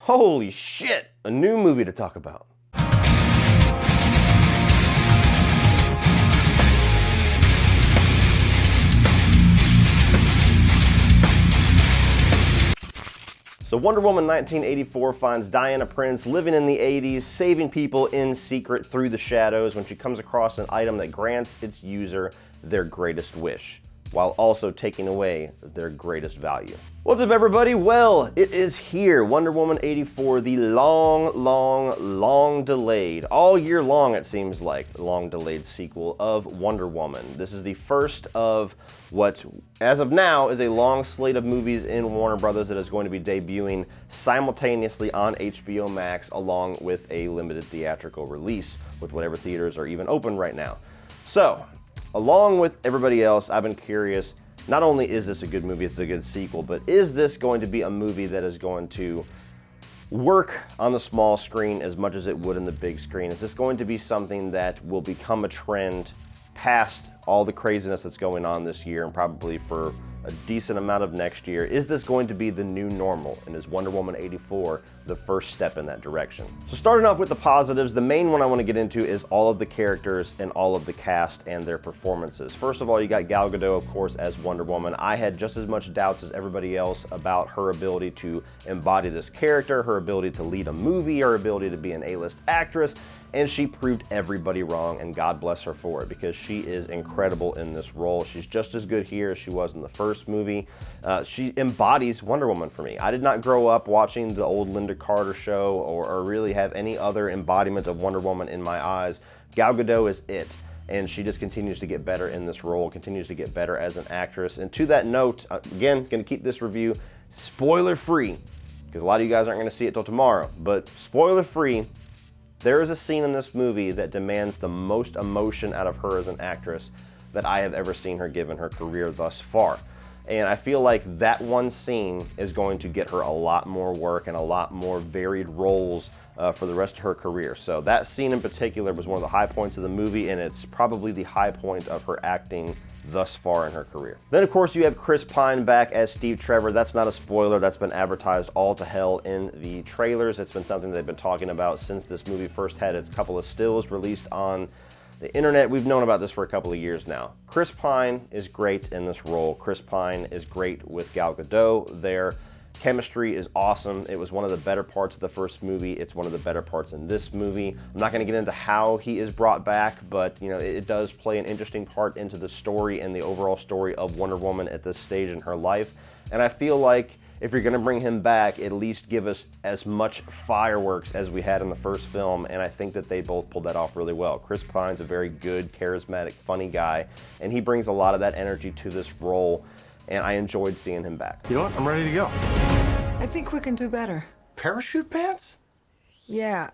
Holy shit, a new movie to talk about. So Wonder Woman 1984 finds Diana Prince living in the 80s, saving people in secret through the shadows when she comes across an item that grants its user their greatest wish, while also taking away their greatest value. What's up, everybody? Well, it is here, Wonder Woman 84, the long delayed, all year long it seems like, long delayed sequel of Wonder Woman. This is the first of what, as of now, is a long slate of movies in Warner Brothers that is going to be debuting simultaneously on HBO Max along with a limited theatrical release with whatever theaters are even open right now. So, along with everybody else, I've been curious, not only is this a good movie, it's a good sequel, but is this going to be a movie that is going to work on the small screen as much as it would in the big screen? Is this going to be something that will become a trend past all the craziness that's going on this year and probably for a decent amount of next year? Is this going to be the new normal? And is Wonder Woman 84 the first step in that direction? So starting off with the positives, the main one I want to get into is all of the characters and all of the cast and their performances. First of all, you got Gal Gadot, of course, as Wonder Woman. I had just as much doubts as everybody else about her ability to embody this character, her ability to lead a movie, her ability to be an A-list actress, and she proved everybody wrong, and God bless her for it, because she is incredible in this role. She's just as good here as she was in the first movie. She embodies Wonder Woman for me. I did not grow up watching the old Linda Carter show or really have any other embodiment of Wonder Woman in my eyes. Gal Gadot is it, and she just continues to get better in this role, continues to get better as an actress. And to that note, again, gonna keep this review spoiler-free, because a lot of you guys aren't gonna see it till tomorrow, but spoiler-free, there is a scene in this movie that demands the most emotion out of her as an actress that I have ever seen her give in her career thus far. And I feel like that one scene is going to get her a lot more work and a lot more varied roles for the rest of her career. So that scene in particular was one of the high points of the movie, and it's probably the high point of her acting thus far in her career. Then of course you have Chris Pine back as Steve Trevor. That's not a spoiler, that's been advertised all to hell in the trailers. It's been something they've been talking about since this movie first had its couple of stills released on the internet. We've known about this for a couple of years now. Chris Pine is great in this role. Chris Pine is great with Gal Gadot. Their chemistry is awesome. It was one of the better parts of the first movie. It's one of the better parts in this movie. I'm not going to get into how he is brought back, but you know, it does play an interesting part into the story and the overall story of Wonder Woman at this stage in her life. And I feel like if you're going to bring him back, at least give us as much fireworks as we had in the first film, and I think that they both pulled that off really well. Chris Pine's a very good, charismatic, funny guy, and he brings a lot of that energy to this role, and I enjoyed seeing him back. You know what? I'm ready to go. I think we can do better. Parachute pants? Yeah,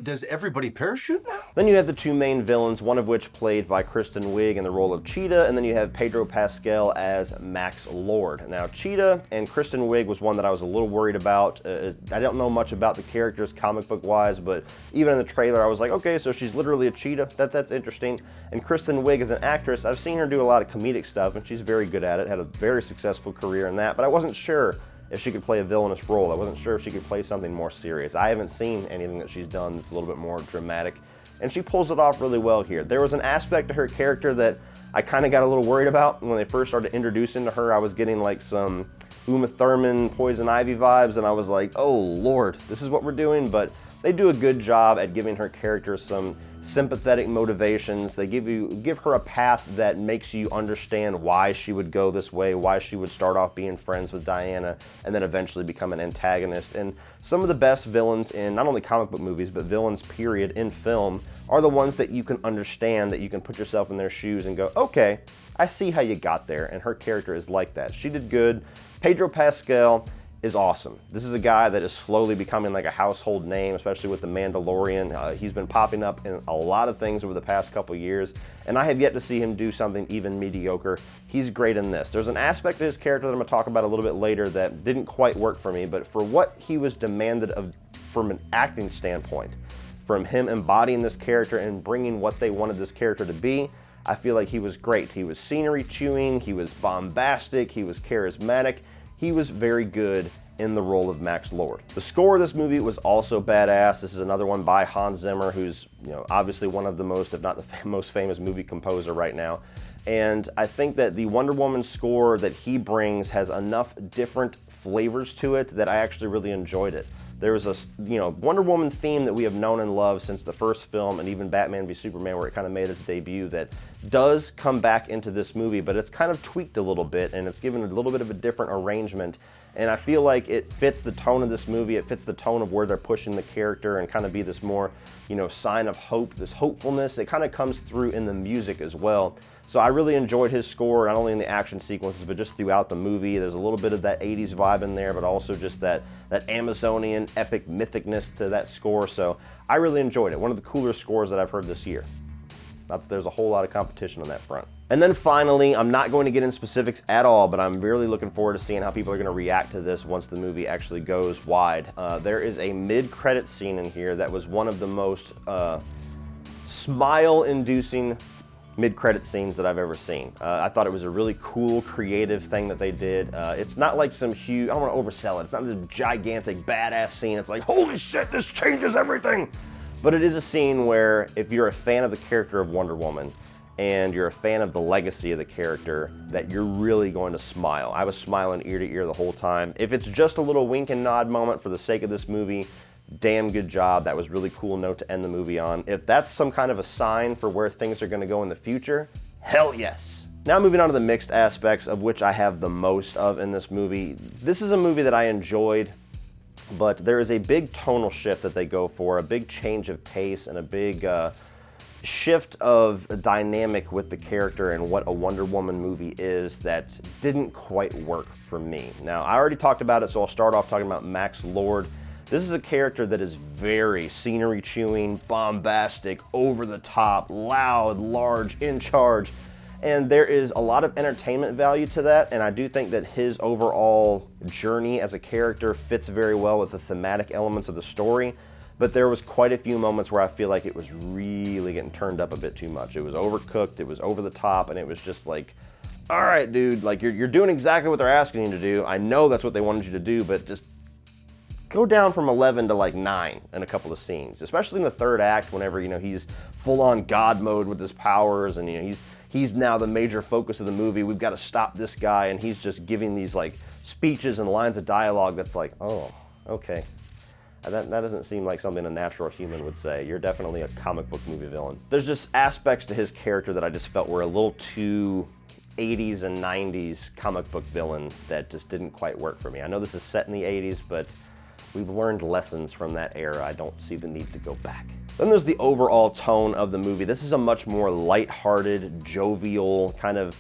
Does everybody parachute now? Then you have the two main villains, one of which played by Kristen Wiig in the role of Cheetah, and then you have Pedro Pascal as Max Lord. Now, Cheetah and Kristen Wiig was one that I was a little worried about. I don't know much about the characters comic book wise, but even in the trailer I was like, okay, so she's literally a cheetah. That's interesting. And Kristen Wiig as an actress, I've seen her do a lot of comedic stuff, and she's very good at it, had a very successful career in that, but I wasn't sure if she could play a villainous role. I wasn't sure if she could play something more serious. I haven't seen anything that she's done that's a little bit more dramatic, and she pulls it off really well here. There was an aspect to her character that I kind of got a little worried about. When they first started introducing to her, I was getting like some Uma Thurman, Poison Ivy vibes, and I was like, oh Lord, this is what we're doing, but they do a good job at giving her character some sympathetic motivations. They give her a path that makes you understand why she would go this way, why she would start off being friends with Diana and then eventually become an antagonist. And some of the best villains in not only comic book movies, but villains period in film are the ones that you can understand, that you can put yourself in their shoes and go, okay, I see how you got there. And her character is like that. She did good. Pedro Pascal is awesome. This is a guy that is slowly becoming like a household name, especially with The Mandalorian. He's been popping up in a lot of things over the past couple years, and I have yet to see him do something even mediocre. He's great in this. There's an aspect of his character that I'm gonna talk about a little bit later that didn't quite work for me, but for what he was demanded of from an acting standpoint, from him embodying this character and bringing what they wanted this character to be, I feel like he was great. He was scenery chewing, he was bombastic, he was charismatic, he was very good in the role of Max Lord. The score of this movie was also badass. This is another one by Hans Zimmer, who's obviously one of the most, if not the most famous movie composer right now. And I think that the Wonder Woman score that he brings has enough different flavors to it that I actually really enjoyed it. There was a Wonder Woman theme that we have known and loved since the first film, and even Batman v Superman, where it kind of made its debut, that does come back into this movie, but it's kind of tweaked a little bit, and it's given a little bit of a different arrangement. And I feel like it fits the tone of this movie. It fits the tone of where they're pushing the character and kind of be this more, sign of hope, this hopefulness. It kind of comes through in the music as well. So I really enjoyed his score, not only in the action sequences, but just throughout the movie. There's a little bit of that 80s vibe in there, but also just that Amazonian epic mythicness to that score. So I really enjoyed it. One of the cooler scores that I've heard this year. Not that there's a whole lot of competition on that front. And then finally, I'm not going to get into specifics at all, but I'm really looking forward to seeing how people are going to react to this once the movie actually goes wide. There is a mid-credit scene in here that was one of the most smile-inducing mid-credit scenes that I've ever seen. I thought it was a really cool, creative thing that they did. It's not like some huge, I don't want to oversell it, it's not this gigantic, badass scene. It's like, holy shit, this changes everything! But it is a scene where if you're a fan of the character of Wonder Woman, and you're a fan of the legacy of the character, that you're really going to smile. I was smiling ear to ear the whole time. If it's just a little wink and nod moment for the sake of this movie, damn good job. That was really cool note to end the movie on. If that's some kind of a sign for where things are going to go in the future, hell yes. Now moving on to the mixed aspects, of which I have the most of in this movie. This is a movie that I enjoyed, but there is a big tonal shift that they go for, a big change of pace, and a big shift of dynamic with the character and what a Wonder Woman movie is that didn't quite work for me. Now, I already talked about it, so I'll start off talking about Max Lord. This is a character that is very scenery-chewing, bombastic, over-the-top, loud, large, in charge, and there is a lot of entertainment value to that, and I do think that his overall journey as a character fits very well with the thematic elements of the story, but there was quite a few moments where I feel like it was really getting turned up a bit too much. It was overcooked, it was over the top, and it was just like, all right, dude, like you're doing exactly what they're asking you to do. I know that's what they wanted you to do, but just go down from 11 to like 9 in a couple of scenes, especially in the third act whenever, he's full-on God mode with his powers and, he's now the major focus of the movie. We've got to stop this guy, and he's just giving these like speeches and lines of dialogue that's like, oh, okay. That doesn't seem like something a natural human would say. You're definitely a comic book movie villain. There's just aspects to his character that I just felt were a little too 80s and 90s comic book villain that just didn't quite work for me. I know this is set in the 80s, but we've learned lessons from that era. I don't see the need to go back. Then there's the overall tone of the movie. This is a much more lighthearted, jovial, kind of,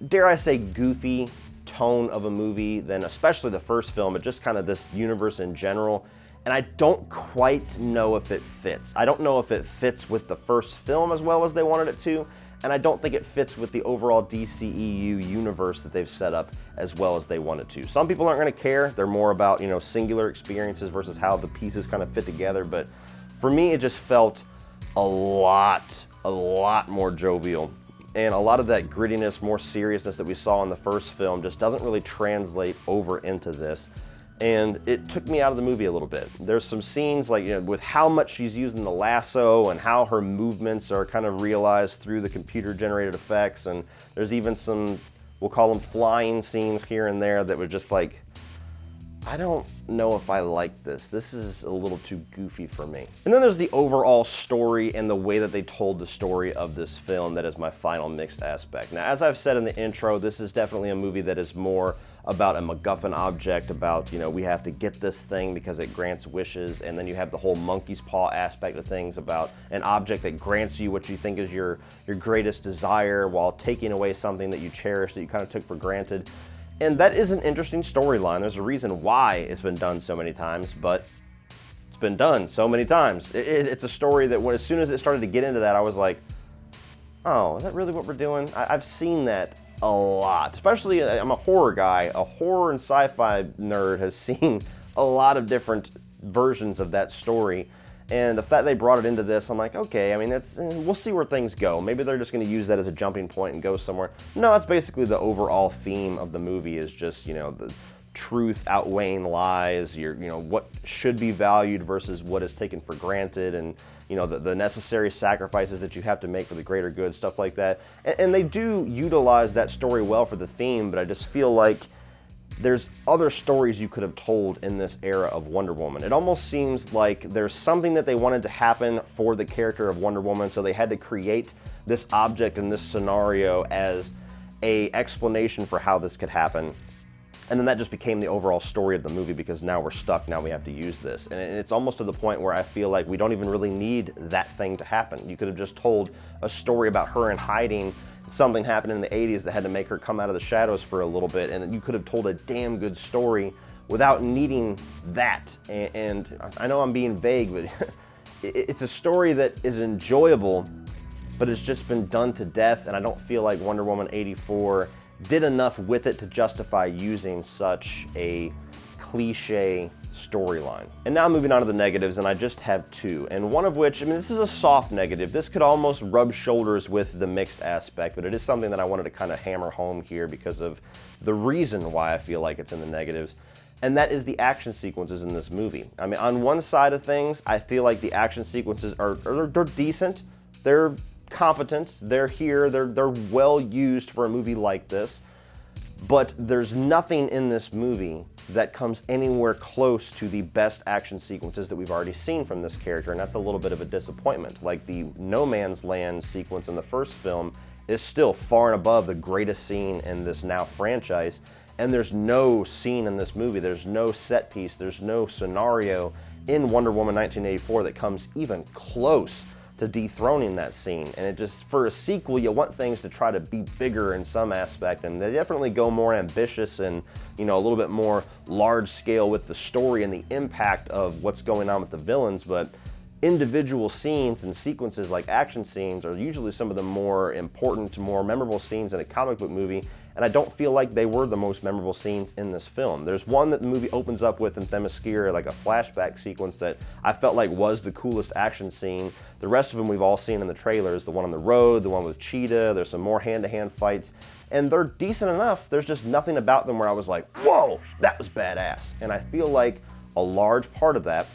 dare I say, goofy tone of a movie than especially the first film, but just kind of this universe in general. And I don't quite know if it fits. I don't know if it fits with the first film as well as they wanted it to, and I don't think it fits with the overall DCEU universe that they've set up as well as they wanted to. Some people aren't going to care. They're more about, singular experiences versus how the pieces kind of fit together. But for me, it just felt a lot more jovial. And a lot of that grittiness, more seriousness that we saw in the first film just doesn't really translate over into this. And it took me out of the movie a little bit. There's some scenes like, with how much she's using the lasso and how her movements are kind of realized through the computer generated effects. And there's even some, we'll call them flying scenes here and there that were just like, I don't know if I like this. This is a little too goofy for me. And then there's the overall story and the way that they told the story of this film that is my final mixed aspect. Now, as I've said in the intro, this is definitely a movie that is more about a MacGuffin object, about, we have to get this thing because it grants wishes, and then you have the whole monkey's paw aspect of things about an object that grants you what you think is your greatest desire while taking away something that you cherish that you kind of took for granted. And that is an interesting storyline. There's a reason why it's been done so many times, but it's been done so many times. It's a story that as soon as it started to get into that, I was like, oh, is that really what we're doing? I've seen that a lot, especially I'm a horror guy. A horror and sci-fi nerd has seen a lot of different versions of that story. And the fact they brought it into this, I'm like, okay, I mean, we'll see where things go. Maybe they're just going to use that as a jumping point and go somewhere. No, that's basically the overall theme of the movie is just, the truth outweighing lies, what should be valued versus what is taken for granted, and the necessary sacrifices that you have to make for the greater good, stuff like that. And they do utilize that story well for the theme, but I just feel like there's other stories you could have told in this era of Wonder Woman. It almost seems like there's something that they wanted to happen for the character of Wonder Woman, so they had to create this object and this scenario as a explanation for how this could happen. And then that just became the overall story of the movie, because now we're stuck, now we have to use this. And it's almost to the point where I feel like we don't even really need that thing to happen. You could have just told a story about her in hiding. Something happened in the 80s that had to make her come out of the shadows for a little bit, and you could have told a damn good story without needing that. And I know I'm being vague, but it's a story that is enjoyable, but it's just been done to death, and I don't feel like Wonder Woman 84 did enough with it to justify using such a cliche storyline. And now moving on to the negatives, and I just have two, and one of which, this is a soft negative. This could almost rub shoulders with the mixed aspect, but it is something that I wanted to kind of hammer home here because of the reason why I feel like it's in the negatives, and that is the action sequences in this movie. On one side of things, I feel like the action sequences they're decent, they're competent, they're here, they're well used for a movie like this, but there's nothing in this movie that comes anywhere close to the best action sequences that we've already seen from this character, and that's a little bit of a disappointment. Like the No Man's Land sequence in the first film is still far and above the greatest scene in this now franchise, and there's no scene in this movie, there's no set piece, there's no scenario in Wonder Woman 1984 that comes even close to dethroning that scene. And it just, for a sequel, you want things to try to be bigger in some aspect, and they definitely go more ambitious and a little bit more large scale with the story and the impact of what's going on with the villains. But individual scenes and sequences like action scenes are usually some of the more important, more memorable scenes in a comic book movie, and I don't feel like they were the most memorable scenes in this film. There's one that the movie opens up with in Themyscira, like a flashback sequence that I felt like was the coolest action scene. The rest of them we've all seen in the trailers, the one on the road, the one with Cheetah, there's some more hand-to-hand fights, and they're decent enough. There's just nothing about them where I was like, whoa, that was badass. And I feel like a large part of that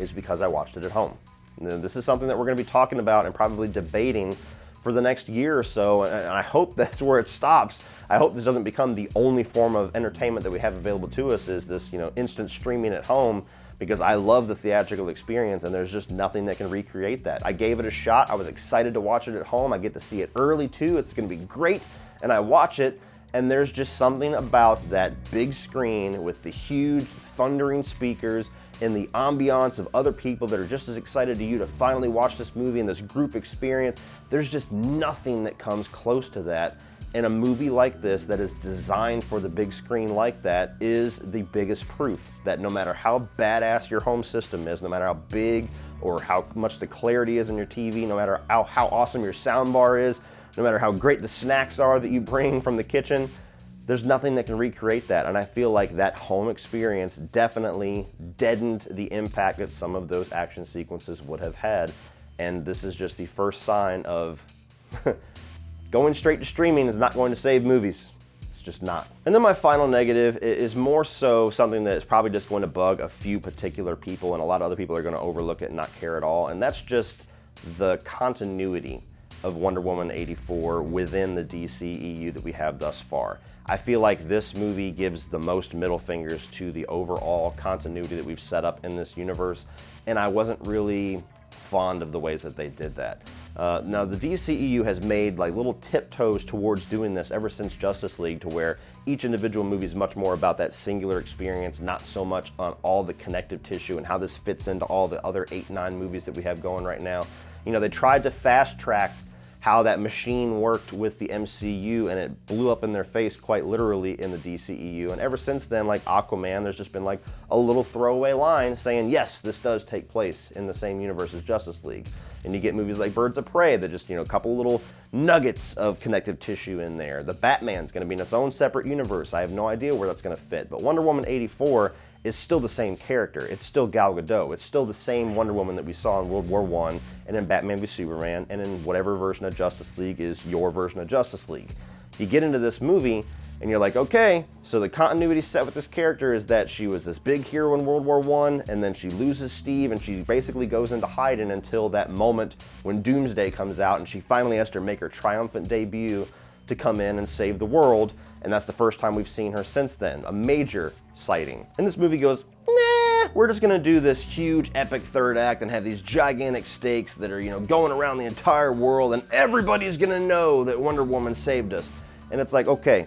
is because I watched it at home. And this is something that we're going to be talking about and probably debating for the next year or so, and I hope that's where it stops. I hope this doesn't become the only form of entertainment that we have available to us, is this, instant streaming at home, because I love the theatrical experience, and there's just nothing that can recreate that. I gave it a shot. I was excited to watch it at home. I get to see it early too. It's going to be great, and I watch it, and there's just something about that big screen with the huge thundering speakers and the ambiance of other people that are just as excited as you to finally watch this movie and this group experience. There's just nothing that comes close to that. And a movie like this that is designed for the big screen like that is the biggest proof that no matter how badass your home system is, no matter how big or how much the clarity is in your TV, no matter how awesome your sound bar is, no matter how great the snacks are that you bring from the kitchen, there's nothing that can recreate that. And I feel like that home experience definitely deadened the impact that some of those action sequences would have had. And this is just the first sign of going straight to streaming is not going to save movies. It's just not. And then my final negative is more so something that is probably just going to bug a few particular people, and a lot of other people are going to overlook it and not care at all. And that's just the continuity of Wonder Woman 84 within the DCEU that we have thus far. I feel like this movie gives the most middle fingers to the overall continuity that we've set up in this universe, and I wasn't really fond of the ways that they did that. Now, the DCEU has made like little tiptoes towards doing this ever since Justice League, to where each individual movie is much more about that singular experience, not so much on all the connective tissue and how this fits into all the other 8-9 movies that we have going right now. They tried to fast track how that machine worked with the MCU, and it blew up in their face quite literally in the DCEU. And ever since then, like Aquaman, there's just been like a little throwaway line saying, yes, this does take place in the same universe as Justice League. And you get movies like Birds of Prey that just, a couple little nuggets of connective tissue in there. The Batman's gonna be in its own separate universe. I have no idea where that's gonna fit. But Wonder Woman 84 is still the same character. It's still Gal Gadot. It's still the same Wonder Woman that we saw in World War I, and in Batman v Superman, and in whatever version of Justice League is your version of Justice League. You get into this movie, And you're like, okay, so the continuity set with this character is that she was this big hero in World War I, and then she loses Steve, and she basically goes into hiding until that moment when Doomsday comes out, and she finally has to make her triumphant debut to come in and save the world, and that's the first time we've seen her since then, a major sighting. And this movie goes, nah, we're just gonna do this huge epic third act and have these gigantic stakes that are, going around the entire world, and everybody's gonna know that Wonder Woman saved us. And it's like, okay,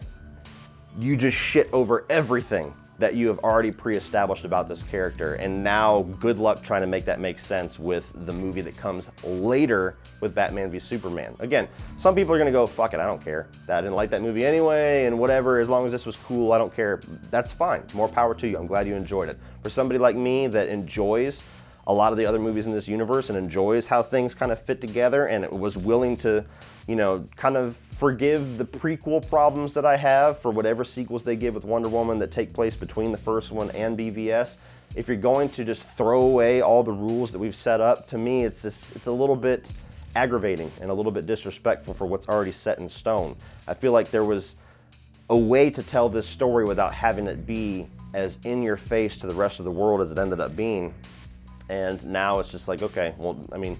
you just shit over everything that you have already pre-established about this character, and now good luck trying to make that make sense with the movie that comes later with Batman v Superman. Again, some people are gonna go, fuck it, I don't care. I didn't like that movie anyway, and whatever, as long as this was cool, I don't care. That's fine, more power to you. I'm glad you enjoyed it. For somebody like me that enjoys a lot of the other movies in this universe and enjoys how things kind of fit together, and it was willing to, kind of forgive the prequel problems that I have for whatever sequels they give with Wonder Woman that take place between the first one and BVS. If you're going to just throw away all the rules that we've set up, to me it's a little bit aggravating and a little bit disrespectful for what's already set in stone. I feel like there was a way to tell this story without having it be as in your face to the rest of the world as it ended up being. And now it's just like, okay, well, I mean,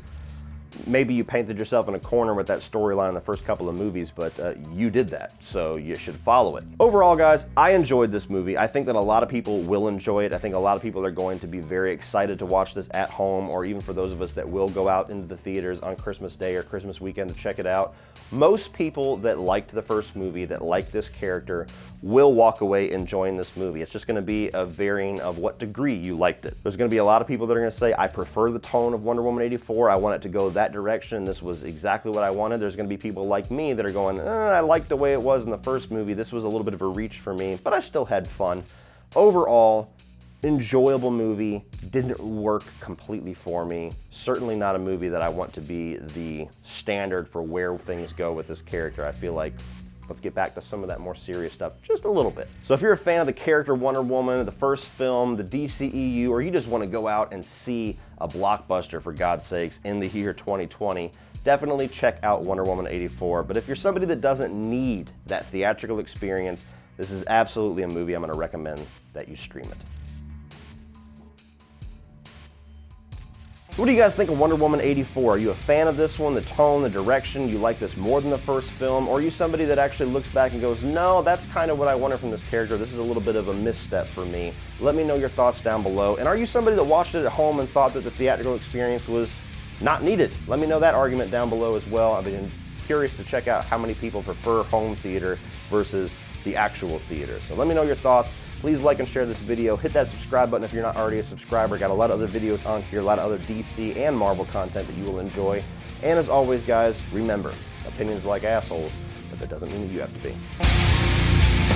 maybe you painted yourself in a corner with that storyline in the first couple of movies, but you did that, so you should follow it. Overall, guys, I enjoyed this movie. I think that a lot of people will enjoy it. I think a lot of people are going to be very excited to watch this at home, or even for those of us that will go out into the theaters on Christmas Day or Christmas weekend to check it out. Most people that liked the first movie, that liked this character, will walk away enjoying this movie. It's just gonna be a varying of what degree you liked it. There's gonna be a lot of people that are gonna say, I prefer the tone of Wonder Woman 84. I want it to go that direction. This was exactly what I wanted. There's gonna be people like me that are going, I liked the way it was in the first movie. This was a little bit of a reach for me, but I still had fun. Overall, enjoyable movie. Didn't work completely for me. Certainly not a movie that I want to be the standard for where things go with this character. I feel like let's get back to some of that more serious stuff just a little bit. So if you're a fan of the character Wonder Woman, the first film, the DCEU, or you just want to go out and see a blockbuster, for God's sakes, in the year 2020, definitely check out Wonder Woman 84. But if you're somebody that doesn't need that theatrical experience, this is absolutely a movie I'm going to recommend that you stream it. What do you guys think of Wonder Woman 84? Are you a fan of this one, the tone, the direction? You like this more than the first film? Or are you somebody that actually looks back and goes, no, that's kind of what I wanted from this character. This is a little bit of a misstep for me. Let me know your thoughts down below. And are you somebody that watched it at home and thought that the theatrical experience was not needed? Let me know that argument down below as well. I've been curious to check out how many people prefer home theater versus the actual theater. So let me know your thoughts. Please like and share this video. Hit that subscribe button if you're not already a subscriber. Got a lot of other videos on here, a lot of other DC and Marvel content that you will enjoy. And as always, guys, remember, opinions are like assholes, but that doesn't mean that you have to be.